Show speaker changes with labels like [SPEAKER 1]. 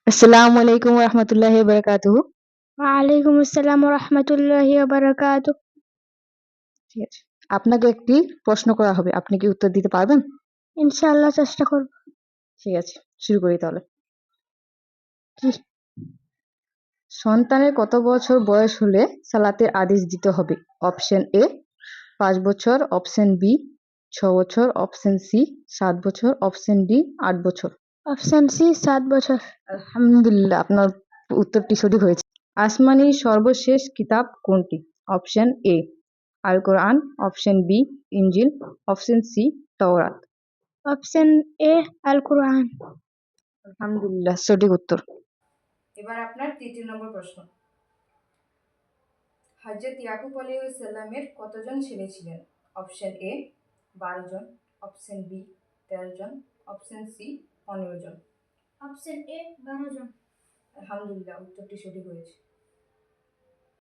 [SPEAKER 1] আসসালামু আলাইকুম ওয়া রাহমাতুল্লাহি ওয়া বারাকাতুহু।
[SPEAKER 2] ওয়ালাইকুম আসসালাম ওয়া রাহমাতুল্লাহি ওয়া বারাকাতুহু।
[SPEAKER 1] ঠিক আছে। আপনাকে একটি প্রশ্ন করা হবে। আপনি কি উত্তর দিতে পারবেন?
[SPEAKER 2] ইনশাআল্লাহ চেষ্টা করব।
[SPEAKER 1] ঠিক আছে। শুরু করি তাহলে।
[SPEAKER 2] জি।
[SPEAKER 1] সন্তানের কত বছর বয়স হলে সালাতের আদেশ দিতে হবে? অপশন এ ৫ বছর, অপশন বি ৬ বছর, অপশন সি ৭ বছর, অপশন ডি ৮ বছর।
[SPEAKER 2] অপশন সি ৭ বছর।
[SPEAKER 1] আলহামদুলিল্লাহ, আপনার উত্তরটি সঠিক হয়েছে। আসমানি সর্বশেষ কিতাব কোনটি? Option A Al Quran, option B Injil, option C Tawrat.
[SPEAKER 2] Option A Al Quran.
[SPEAKER 1] আলহামদুলিল্লাহ, সঠিক উত্তর। এবার আপনার ৩য় নম্বর প্রশ্ন। হযরত ইয়াকুব আলাইহিসসালামের কতজন ছেলে ছিলেন? অপশন এ ১২ জন, অপশন বি ১৩ জন, অপশন সি ১৫ জন।
[SPEAKER 2] অপশন এ 12 জন।
[SPEAKER 1] আলহামদুলিল্লাহ, উত্তরটি সঠিক হয়েছে।